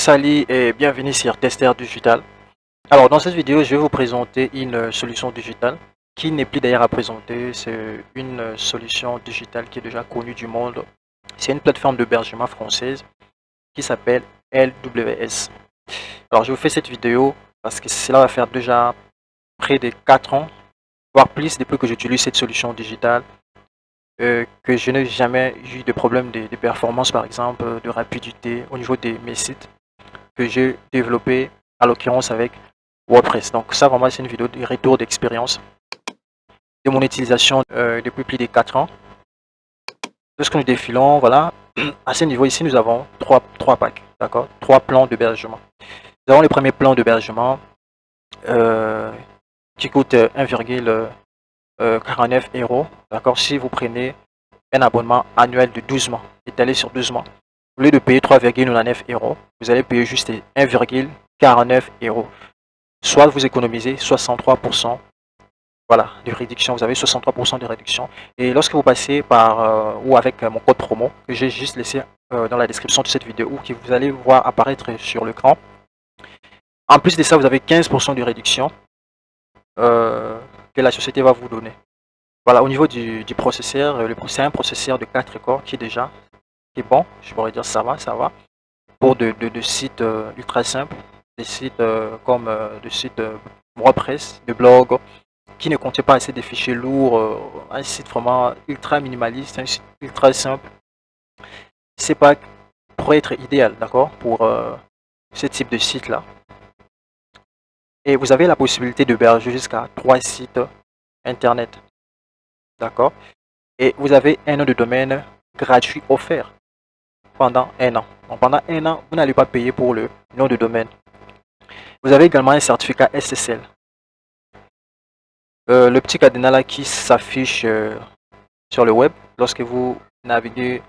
Salut et bienvenue sur Tester Digital. Alors dans cette vidéo, je vais vous présenter une solution digitale qui n'est plus d'ailleurs à présenter. C'est une solution digitale qui est déjà connue du monde. C'est une plateforme d'hébergement française qui s'appelle LWS. Alors je vous fais cette vidéo parce que cela va faire déjà près de 4 ans, voire plus depuis que j'utilise cette solution digitale. Que je n'ai jamais eu de problème de performance, par exemple, de rapidité au niveau de mes sites que j'ai développé à l'occurrence avec WordPress. Donc ça vraiment c'est une vidéo de retour d'expérience de mon utilisation depuis plus de 4 ans. Lorsque nous défilons, voilà, à ce niveau ici nous avons trois packs, d'accord, 3 plans d'hébergement. Nous avons le premier plan d'hébergement qui coûte 1,49 €, d'accord, si vous prenez un abonnement annuel de 12 mois, étalé sur 12 mois. Au lieu de payer 3,99 €, vous allez payer juste 1,49 €. Soit vous économisez 63%, voilà, de réduction. Vous avez 63% de réduction. Et lorsque vous passez par ou avec mon code promo que j'ai juste laissé dans la description de cette vidéo ou que vous allez voir apparaître sur l'écran, en plus de ça, vous avez 15% de réduction que la société va vous donner. Voilà, au niveau du processeur, c'est un processeur de 4 corps qui est bon, je pourrais dire ça va, pour de sites ultra simples, des sites comme des sites WordPress, de blogs, qui ne contient pas assez de fichiers lourds, un site vraiment ultra minimaliste, un site ultra simple. C'est pas pourrait être idéal, d'accord, pour ce type de site là. Et vous avez la possibilité d'héberger jusqu'à 3 sites internet, d'accord. Et vous avez un nom de domaine gratuit offert pendant 1 an. Donc pendant 1 an, vous n'allez pas payer pour le nom de domaine. Vous avez également un certificat SSL. Le petit cadenas là qui s'affiche sur le web lorsque vous naviguez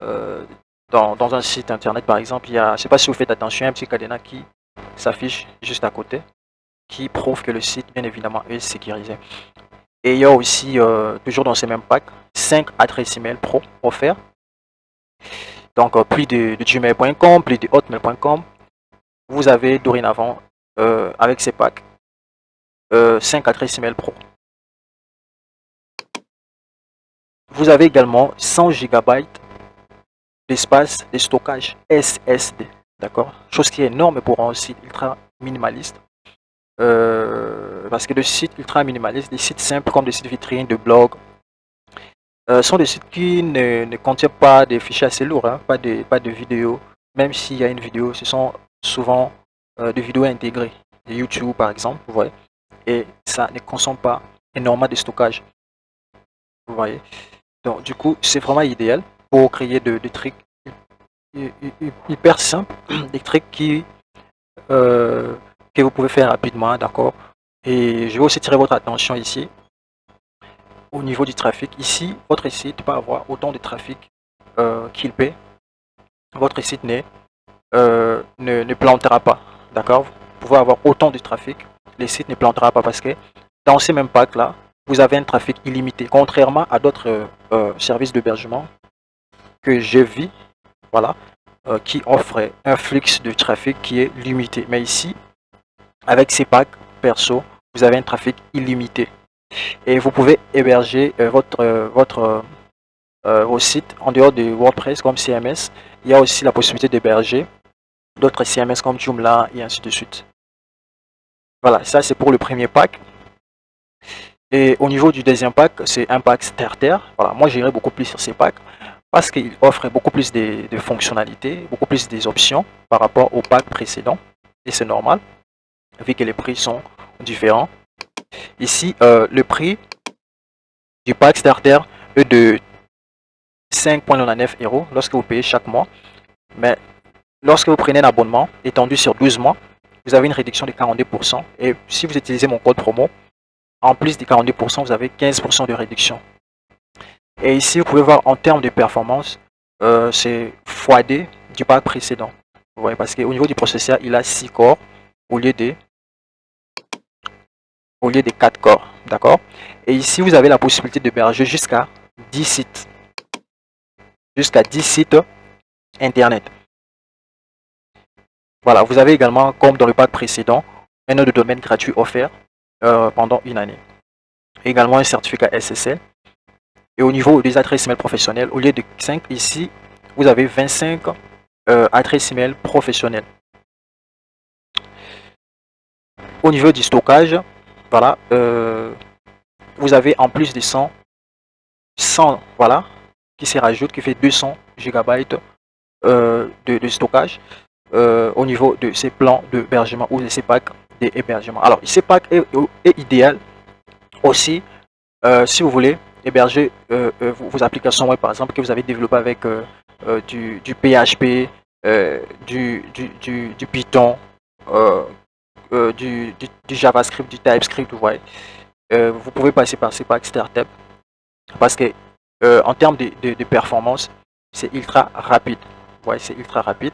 dans un site internet par exemple, il y a, je ne sais pas si vous faites attention, un petit cadenas qui s'affiche juste à côté qui prouve que le site bien évidemment est sécurisé. Et il y a aussi toujours dans ces mêmes packs 5 adresses email pro offertes. Donc plus de gmail.com, plus de hotmail.com. Vous avez dorénavant avec ces packs 5 adresses email pro. Vous avez également 100 GB d'espace de stockage SSD, d'accord, chose qui est énorme pour un site ultra minimaliste, parce que les sites ultra minimalistes, des sites simples comme des sites vitrines, de blogs, sont des sites qui ne contiennent pas des fichiers assez lourds, hein, pas de vidéos, même s'il y a une vidéo, ce sont souvent des vidéos intégrées, de YouTube par exemple, vous voyez, et ça ne consomme pas énormément de stockage, vous voyez. Donc du coup, c'est vraiment idéal pour créer des trucs hyper simples, des trucs que vous pouvez faire rapidement, d'accord. Et je vais aussi tirer votre attention ici au niveau du trafic. Ici, votre site peut avoir autant de trafic qu'il paie. Votre site ne plantera pas, d'accord. Vous pouvez avoir autant de trafic, les sites ne plantera pas parce que dans ces mêmes packs là, vous avez un trafic illimité, contrairement à d'autres services d'hébergement que j'ai vu, voilà, qui offrent un flux de trafic qui est limité. Mais ici, avec ces packs perso, vous avez un trafic illimité. Et vous pouvez héberger vos sites en dehors de WordPress comme CMS. Il y a aussi la possibilité d'héberger d'autres CMS comme Joomla et ainsi de suite. Voilà, ça c'est pour le premier pack. Et au niveau du deuxième pack, c'est un pack starter. Voilà, moi j'irai beaucoup plus sur ces packs parce qu'il offre beaucoup plus de fonctionnalités, beaucoup plus des options par rapport au pack précédent. Et c'est normal, vu que les prix sont différents. Ici, le prix du pack starter est de 5,99 € lorsque vous payez chaque mois. Mais lorsque vous prenez un abonnement étendu sur 12 mois, vous avez une réduction de 42%. Et si vous utilisez mon code promo, en plus des 42%, vous avez 15% de réduction. Et ici, vous pouvez voir en termes de performance, c'est x2 du pack précédent. Vous voyez, parce qu'au niveau du processeur, il a 6 corps au lieu de 4 corps. D'accord. Et ici, vous avez la possibilité d'héberger jusqu'à 10 sites. Jusqu'à 10 sites internet. Voilà, vous avez également, comme dans le pack précédent, un nom de domaine gratuit offert pendant une année. Également un certificat SSL. Et au niveau des adresses email professionnelles, au lieu de 5 ici, vous avez 25 adresses email professionnelles. Au niveau du stockage, voilà, vous avez en plus de 100, voilà, qui se rajoute, qui fait 200 gigabytes de stockage au niveau de ces plans d'hébergement ou de ces packs d'hébergement. Alors, ces packs est idéal aussi si vous voulez héberger vos applications web, par exemple, que vous avez développé avec du PHP, du Python, du JavaScript, du TypeScript, vous voyez. Vous pouvez passer par ces packs startup parce que en termes de performance, c'est ultra rapide. Vous voyez, c'est ultra rapide.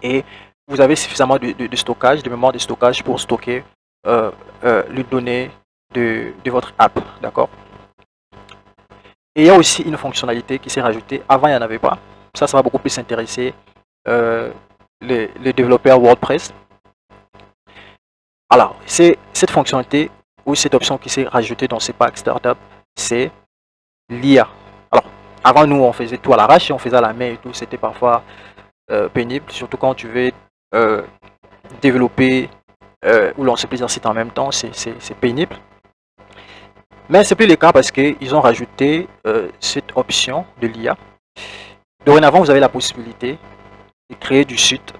Et vous avez suffisamment de stockage, de mémoire de stockage pour stocker les données de votre app. D'accord? Et il y a aussi une fonctionnalité qui s'est rajoutée. Avant, il n'y en avait pas. Ça va beaucoup plus intéresser les développeurs WordPress. Alors, c'est cette fonctionnalité ou cette option qui s'est rajoutée dans ces packs startup, c'est l'IA. Alors, avant, nous, on faisait tout à l'arrache, on faisait à la main et tout. C'était parfois pénible, surtout quand tu veux développer ou lancer plusieurs sites en même temps, c'est pénible. Mais c'est plus le cas parce qu'ils ont rajouté cette option de l'IA. Dorénavant, vous avez la possibilité de créer du site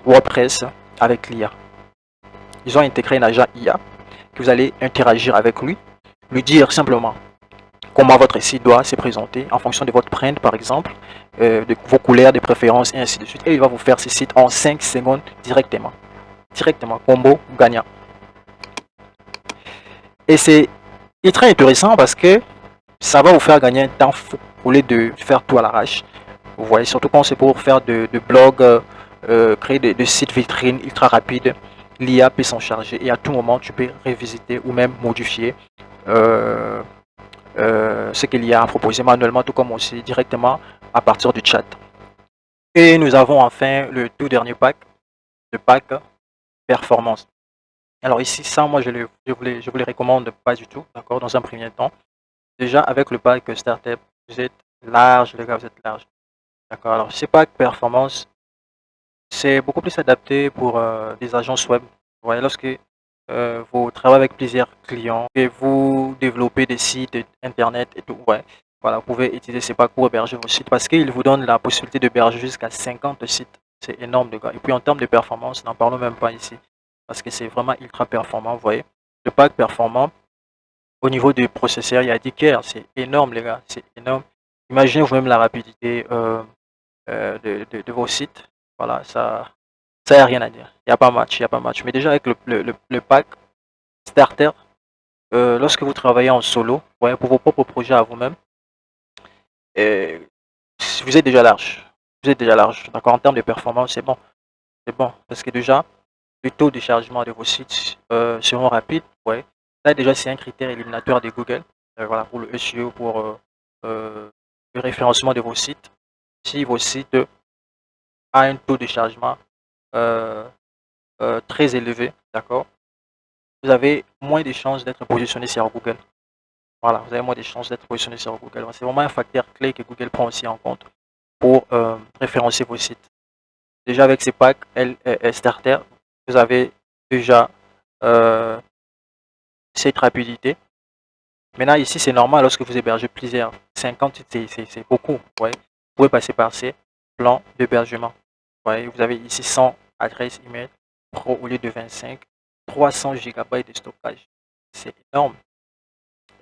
WordPress avec l'IA. Ils ont intégré un agent IA que vous allez interagir avec lui dire simplement comment votre site doit se présenter en fonction de votre print par exemple, de vos couleurs, des préférences et ainsi de suite. Et il va vous faire ce site en 5 secondes directement. Directement, combo gagnant. Et c'est très intéressant parce que ça va vous faire gagner un temps fou au lieu de faire tout à l'arrache. Vous voyez, surtout quand c'est pour faire de blogs, créer de sites vitrines ultra rapides. L'IA peut s'en charger et à tout moment tu peux revisiter ou même modifier ce que l'IA a proposé manuellement, tout comme aussi directement à partir du chat. Et nous avons enfin le tout dernier pack, le pack performance. Alors ici, ça, moi, je vous les recommande pas du tout, d'accord, dans un premier temps. Déjà, avec le pack Startup, vous êtes large, les gars, vous êtes large. D'accord, alors ce pack performance, c'est beaucoup plus adapté pour des agences web. Vous voyez, lorsque vous travaillez avec plusieurs clients et vous développez des sites internet et tout, ouais, voilà, vous pouvez utiliser ces packs pour héberger vos sites parce qu'ils vous donnent la possibilité d'héberger jusqu'à 50 sites. C'est énorme, les gars. Et puis en termes de performance, n'en parlons même pas ici parce que c'est vraiment ultra performant, vous voyez. Le pack performant, au niveau du processeur, il y a 10 cœurs, c'est énorme, les gars, c'est énorme. Imaginez vous-même la rapidité de vos sites. Voilà, ça n'y a rien à dire. Il n'y a pas match, il n'y a pas match. Mais déjà avec le pack starter, lorsque vous travaillez en solo, ouais, pour vos propres projets à vous-même, vous êtes déjà large. Vous êtes déjà large. D'accord, en termes de performance, c'est bon. C'est bon. Parce que déjà, le taux de chargement de vos sites seront rapides. Ouais. Ça déjà, c'est un critère éliminatoire de Google. Voilà, pour le SEO, pour le référencement de vos sites. Si vos sites ont un taux de chargement très élevé, d'accord, vous avez moins de chances d'être positionné sur Google. Voilà, vous avez moins de chances d'être positionné sur Google. C'est vraiment un facteur clé que Google prend aussi en compte pour référencer vos sites. Déjà avec ces packs starter, vous avez déjà cette rapidité. Maintenant ici c'est normal lorsque vous hébergez plusieurs. 50 c'est beaucoup. Ouais. Vous pouvez passer par ces plans d'hébergement. Ouais, vous avez ici 100 adresses email pro au lieu de 25, 300 GB de stockage. C'est énorme.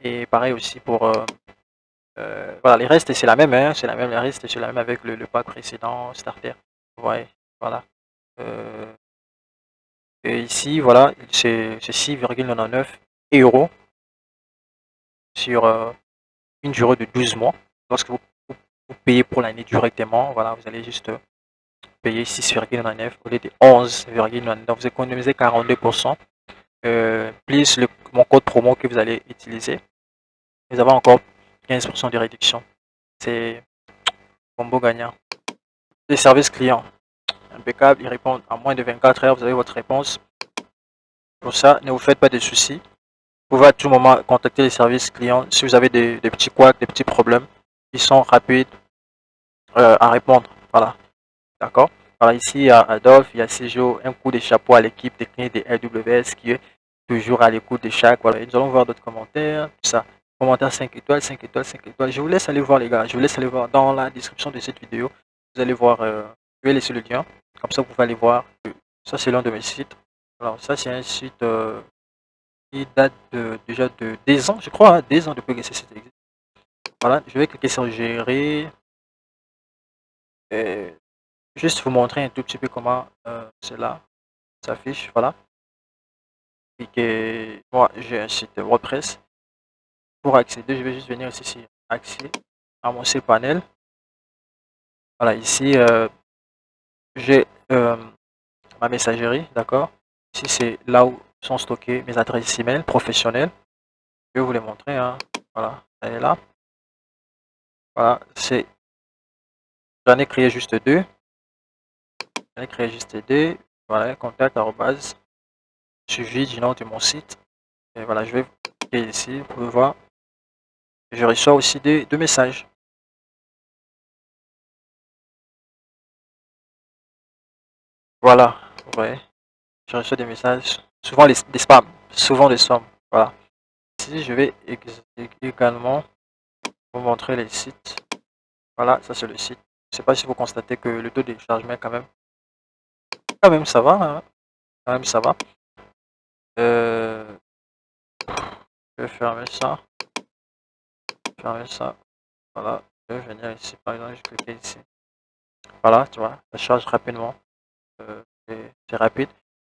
Et pareil aussi pour voilà, les restes c'est la même, hein, c'est la même, les restes c'est la même avec le pack précédent starter. Ouais, voilà. Et ici voilà, c'est 6,99 € sur une durée de 12 mois. Lorsque vous payez pour l'année directement, voilà, vous allez juste payer 6,99 au lieu de 11,99. Donc vous économisez 42%. Plus mon code promo que vous allez utiliser, vous avez encore 15% de réduction. C'est combo gagnant. Les services clients. impeccable, il répond en moins de 24 heures, vous avez votre réponse. Pour ça, ne vous faites pas de soucis. Vous pouvez à tout moment contacter les services clients si vous avez des petits couacs, des petits problèmes. Ils sont rapides à répondre. Voilà, d'accord. Voilà, ici, il y a Adolphe, il y a Céjo, un coup de chapeau à l'équipe technique des AWS qui est toujours à l'écoute de chaque. Voilà, nous allons voir d'autres commentaires, tout ça. Commentaires 5 étoiles, 5 étoiles, 5 étoiles. Je vous laisse aller voir, les gars. Je vous laisse aller voir dans la description de cette vidéo. Vous allez voir, je vais laisser le lien. Comme ça, vous pouvez aller voir. Ça, c'est l'un de mes sites. Alors, ça, c'est un site qui date déjà de des ans, je crois, hein, des ans depuis que ce site existe. Voilà, je vais cliquer sur gérer. Et juste vous montrer un tout petit peu comment cela s'affiche. Voilà. Et moi, j'ai un site WordPress. Pour accéder, je vais juste venir ici sur accès à mon cPanel. Voilà, ici, j'ai ma messagerie, d'accord. Ici, c'est là où sont stockées mes adresses email professionnelles. Je vais vous les montrer, hein. Voilà, elle est là. Voilà, j'en ai créé juste deux. J'en ai créé juste deux. Voilà, contact arrobase suivi du nom de mon site. Et voilà, je vais cliquer ici, vous pouvez voir. Je reçois aussi deux messages. Voilà, vous voyez, je reçois des messages, souvent des spams, souvent des spams. Voilà. Ici, je vais également vous montrer les sites. Voilà, ça c'est le site. Je ne sais pas si vous constatez que le taux de chargement quand même ça va, hein. Quand même ça va. Euh, je vais fermer ça. Fermer ça. Voilà. Je vais venir ici, par exemple, je clique ici. Voilà, tu vois, ça charge rapidement. C'est rapide.